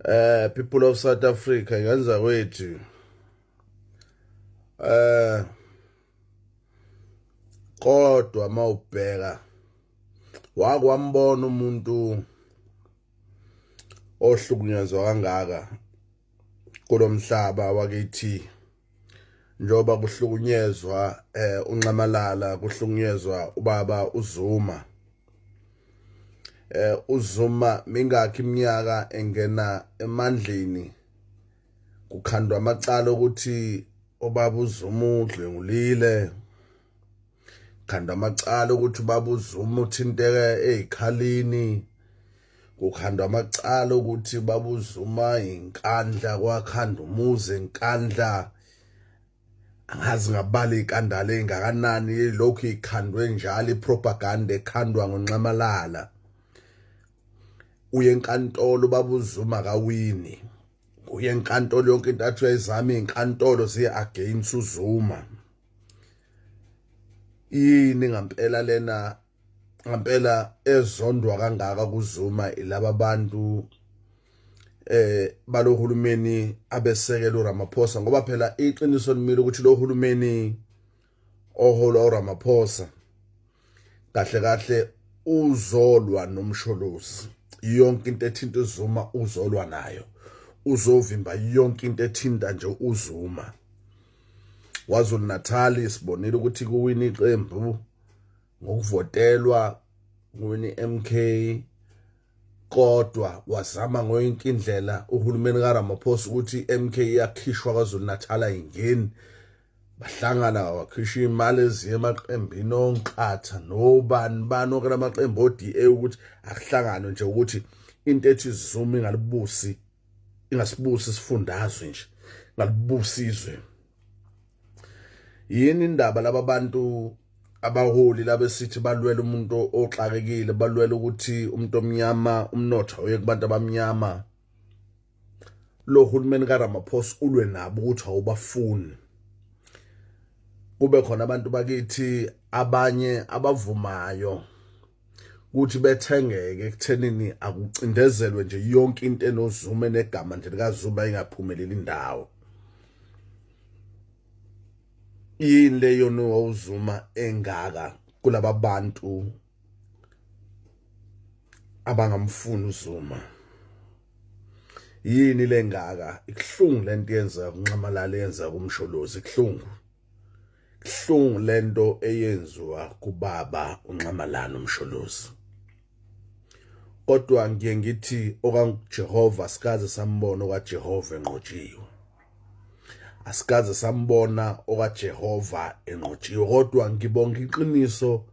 People of South Africa ngenza kwethu kodwa mawubheka wakwambona umuntu ohlukunyezwa kangaka kulomhlaba wakithi njoba kuhlukunyezwa uNxamalala kuhlukunyezwa ubaba uZuma uZuma mingakho iminyaka engena emandleni kukhandwa amacala ukuthi ubaba uZuma udlengulile khandwa amacala ukuthi ubaba uZuma uthinteke ezikhalini kukhandwa amacala ukuthi ubaba uZuma inkandla kwakhanda umuzi enkandla angazi ngabala ikandala engakanani lokho ikhandwe njalo ipropaganda ekhandwa ngoNxamalala uye enkantolo ubaba uZuma kawini uye enkantolo yonke into athi uyayizama izinkantolo ziye against uZuma yini ngampela lena ngampela ezondwa kangaka kuZuma ilaba bantu balohulumeni abesekela uRamaphosa ngoba phela iqiniso limile ukuthi lo hulumeni ohola uRamaphosa kahle kahle uzolwa nomsholozi yonke into ethinta uZuma uzolwa nayo uzovimba yonke into ethinta nje uZuma waZulu Natal sibonile ukuthi kuwina iqembu ngokuvotelwa kuwina MK kodwa wazama ngoyonke indlela uhulumeni kaRamaphosa ukuthi MK yakhishwa kwaZulu Natal ayingeni bahlangana wakhisha imali eziye emaqembini onqatha nobani okela amaqembu oDA ukuthi akuhlangane nje ukuthi into ethi Zuma ingasibusi isifundazwe nje ngalibusi izwe yini indaba laba bantu abaholi labesithi balwela umuntu oxakekile balwela ukuthi umuntu omnyama umnotho uye kubantu abamnyama lo hulumeni kaRamaphosa ulwe nabo ukuthi awubafuni kube khona abantu bakithi abanye abavumayo ukuthi bethengeke ekuthenini akucindezelwe nje yonke into enoZuma negama nje likaZuma ingaphumeleli indawo yini leyo noZuma engaka kulaba bantu abangamfuni uZuma yini lengaka ikuhlungu lento yenza kuNxamalala yenza kumsholozi kuhlungu lento eyenziwa kubaba uNxamalala umsholozi kodwa ngiye ngithi okaJehova sikaze sambona okaJehova enqotshiwe asikaze sambona okaJehova enqotshiwe kodwa ngibonga iqiniso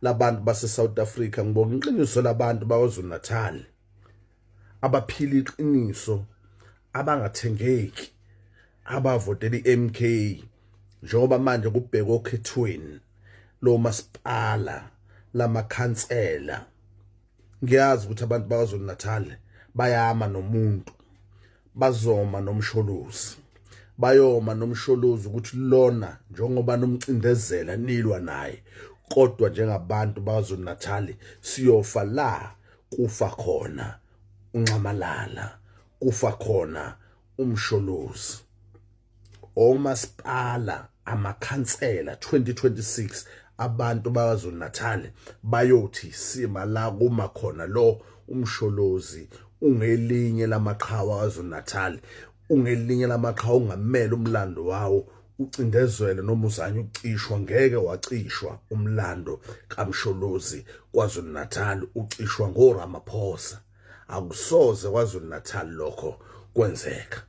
labantu base South Africa ngibonga iqiniso labantu baKwaZulu Natal abaphila iqiniso abangathengeki abavotela iMK njengoba manje kubhekwa okhethweni lo masipala lamakhansela ngiyazi ukuthi abantu baKwaZulu Natal bayama nomuntu bazoma nomsholozi bayoma nomsholozi ukuthi lona njengoba nomcindezela nilwa naye kodwa njengabantu baKwaZulu Natal siyofa la kufa khona uNxamalala kufa khona umsholozi omasipala amakhansela 2026 abantu baKwaZulu Natal bayothi sima la kuma khona lo umsholozi ungelinye lamaqhawe kaZulu Natal ungelinye lamaqhawe ungamela umlando wawo ucindezwele noma uzanye ukucishwa ngeke wacishwa umlando kaMsholozi kwaZulu Natal ucishwa ngoRamaphosa akusoze kwaZulu Natal lokho kwenzeka